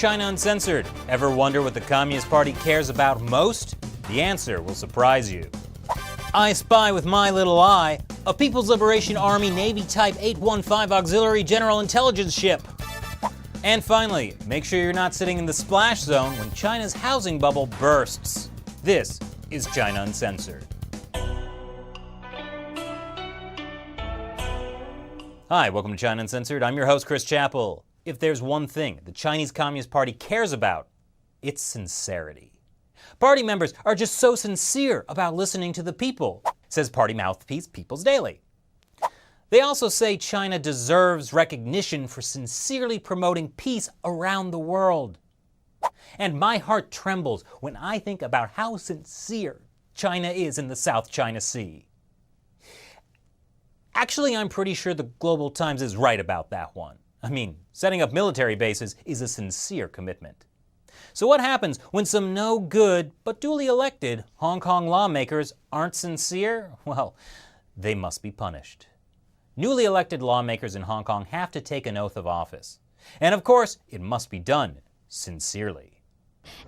China Uncensored. Ever wonder what the Communist Party cares about most? The answer will surprise you. I spy with my little eye a People's Liberation Army Navy Type 815 Auxiliary General Intelligence ship. And finally, make sure you're not sitting in the splash zone when China's housing bubble bursts. This is China Uncensored. Hi, welcome to China Uncensored. I'm your host, Chris Chappell. If there's one thing the Chinese Communist Party cares about, it's sincerity. Party members are just so sincere about listening to the people, says party mouthpiece People's Daily. They also say China deserves recognition for sincerely promoting peace around the world. And my heart trembles when I think about how sincere China is in the South China Sea. Actually, I'm pretty sure the Global Times is right about that one. I mean, setting up military bases is a sincere commitment. So what happens when some no good but duly elected Hong Kong lawmakers aren't sincere? Well, they must be punished. Newly elected lawmakers in Hong Kong have to take an oath of office. And of course, it must be done sincerely.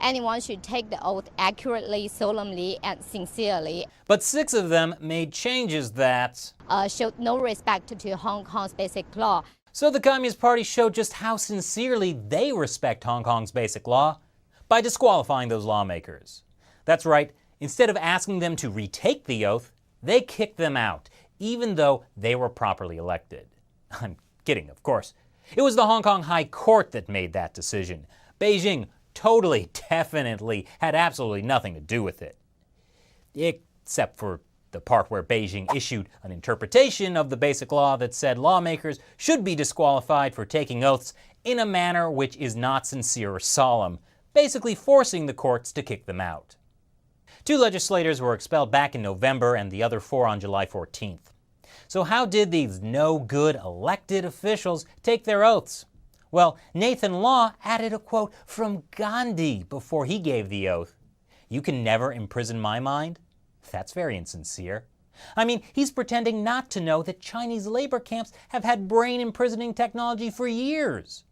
Anyone should take the oath accurately, solemnly, and sincerely. But 6 of them made changes that showed no respect to Hong Kong's basic law. So the Communist Party showed just how sincerely they respect Hong Kong's basic law by disqualifying those lawmakers. That's right, instead of asking them to retake the oath, they kicked them out, even though they were properly elected. I'm kidding, of course. It was the Hong Kong High Court that made that decision. Beijing totally, definitely had absolutely nothing to do with it. Except for the part where Beijing issued an interpretation of the basic law that said lawmakers should be disqualified for taking oaths in a manner which is not sincere or solemn, basically forcing the courts to kick them out. 2 legislators were expelled back in November and the other 4 on July 14th. So how did these no-good elected officials take their oaths? Well, Nathan Law added a quote from Gandhi before he gave the oath. "You can never imprison my mind?" That's very insincere. I mean, he's pretending not to know that Chinese labor camps have had brain imprisoning technology for years.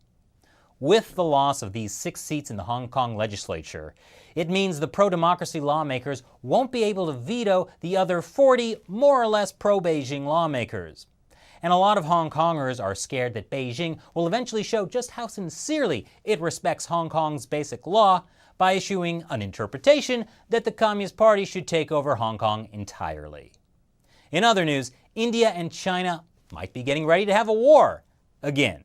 With the loss of these 6 seats in the Hong Kong legislature, it means the pro-democracy lawmakers won't be able to veto the other 40 more or less pro-Beijing lawmakers. And a lot of Hong Kongers are scared that Beijing will eventually show just how sincerely it respects Hong Kong's basic law by issuing an interpretation that the Communist Party should take over Hong Kong entirely. In other news, India and China might be getting ready to have a war again.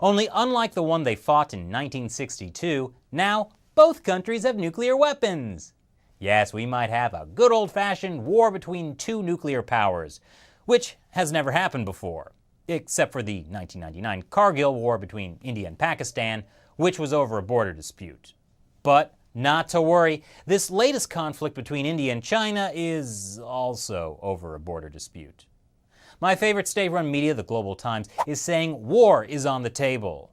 Only unlike the one they fought in 1962, now both countries have nuclear weapons. Yes, we might have a good old-fashioned war between 2 nuclear powers, which has never happened before, except for the 1999 Kargil War between India and Pakistan, which was over a border dispute. But not to worry, this latest conflict between India and China is also over a border dispute. My favorite state-run media, the Global Times, is saying war is on the table.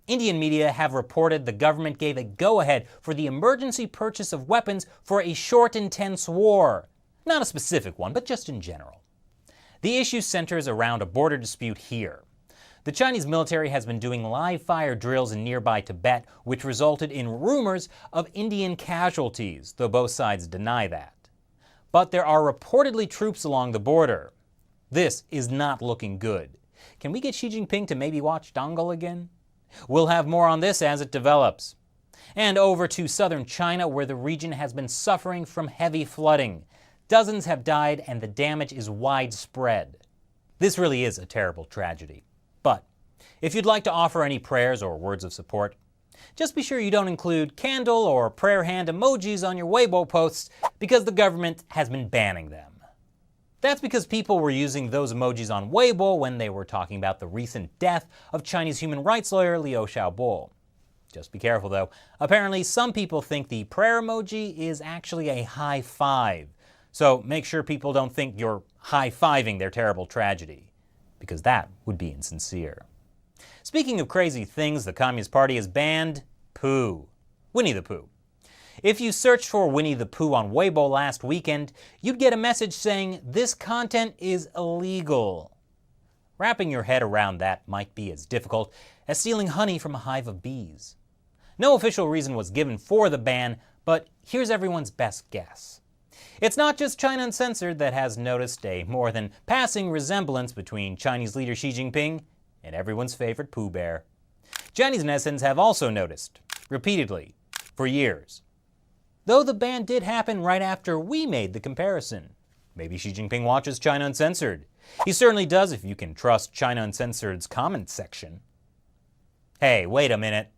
Indian media have reported the government gave a go-ahead for the emergency purchase of weapons for a short, intense war. Not a specific one, but just in general. The issue centers around a border dispute here. The Chinese military has been doing live-fire drills in nearby Tibet, which resulted in rumors of Indian casualties, though both sides deny that. But there are reportedly troops along the border. This is not looking good. Can we get Xi Jinping to maybe watch Dangle again? We'll have more on this as it develops. And over to southern China, where the region has been suffering from heavy flooding. Dozens have died and the damage is widespread. This really is a terrible tragedy. But if you'd like to offer any prayers or words of support, just be sure you don't include candle or prayer hand emojis on your Weibo posts because the government has been banning them. That's because people were using those emojis on Weibo when they were talking about the recent death of Chinese human rights lawyer Liu Xiaobo. Just be careful though. Apparently some people think the prayer emoji is actually a high five. So make sure people don't think you're high-fiving their terrible tragedy, because that would be insincere. Speaking of crazy things, the Communist Party has banned Pooh, Winnie the Pooh. If you searched for Winnie the Pooh on Weibo last weekend, you'd get a message saying this content is illegal. Wrapping your head around that might be as difficult as stealing honey from a hive of bees. No official reason was given for the ban, but here's everyone's best guess. It's not just China Uncensored that has noticed a more than passing resemblance between Chinese leader Xi Jinping and everyone's favorite Pooh Bear. Chinese netizens have also noticed, repeatedly, for years. Though the ban did happen right after we made the comparison. Maybe Xi Jinping watches China Uncensored. He certainly does if you can trust China Uncensored's comment section. Hey, wait a minute.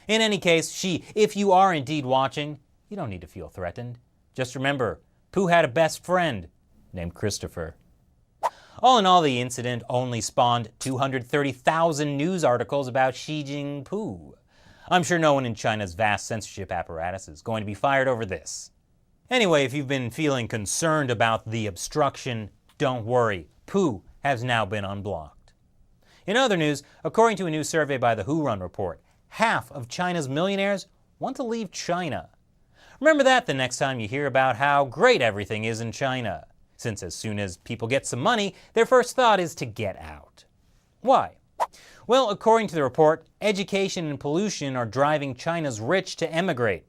In any case, Xi, if you are indeed watching, you don't need to feel threatened. Just remember, Pooh had a best friend named Christopher. All in all, the incident only spawned 230,000 news articles about Xi Jinping. I'm sure no one in China's vast censorship apparatus is going to be fired over this. Anyway, if you've been feeling concerned about the obstruction, don't worry. Pooh has now been unblocked. In other news, according to a new survey by the Who Run Report, half of China's millionaires want to leave China. Remember that the next time you hear about how great everything is in China, since as soon as people get some money, their first thought is to get out. Why? Well, according to the report, education and pollution are driving China's rich to emigrate.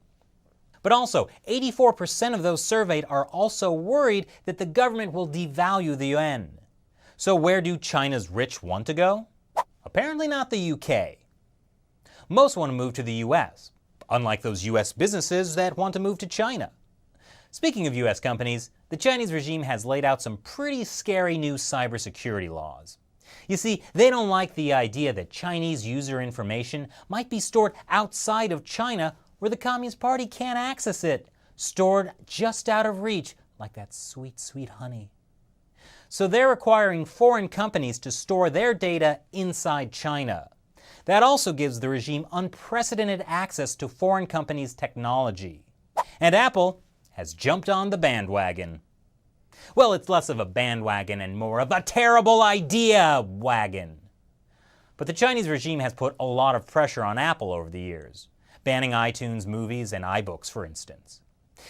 But also, 84% of those surveyed are also worried that the government will devalue the yuan. So where do China's rich want to go? Apparently not the UK. Most want to move to the US, unlike those US businesses that want to move to China. Speaking of US companies, the Chinese regime has laid out some pretty scary new cybersecurity laws. You see, they don't like the idea that Chinese user information might be stored outside of China where the Communist Party can't access it, stored just out of reach, like that sweet, sweet honey. So they're requiring foreign companies to store their data inside China. That also gives the regime unprecedented access to foreign companies' technology. And Apple has jumped on the bandwagon. Well, it's less of a bandwagon and more of a terrible idea wagon. But the Chinese regime has put a lot of pressure on Apple over the years, banning iTunes, movies, and iBooks, for instance.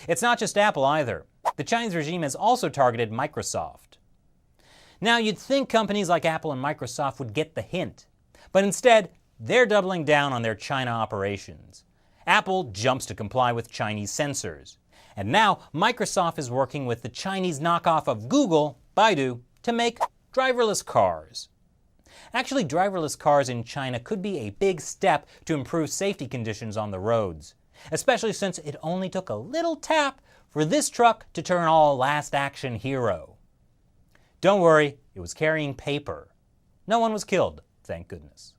It's not just Apple either. The Chinese regime has also targeted Microsoft. Now, you'd think companies like Apple and Microsoft would get the hint, but instead, they're doubling down on their China operations. Apple jumps to comply with Chinese censors. And now, Microsoft is working with the Chinese knockoff of Google, Baidu, to make driverless cars. Actually, driverless cars in China could be a big step to improve safety conditions on the roads, especially since it only took a little tap for this truck to turn all Last Action Hero. Don't worry, it was carrying paper. No one was killed, thank goodness.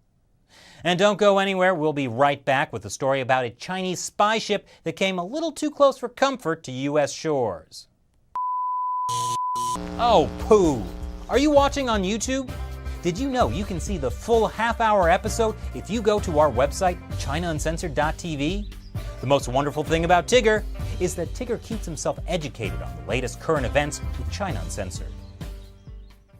And don't go anywhere, we'll be right back with a story about a Chinese spy ship that came a little too close for comfort to US shores. Oh, Pooh! Are you watching on YouTube? Did you know you can see the full half-hour episode if you go to our website, ChinaUncensored.tv? The most wonderful thing about Tigger is that Tigger keeps himself educated on the latest current events with China Uncensored.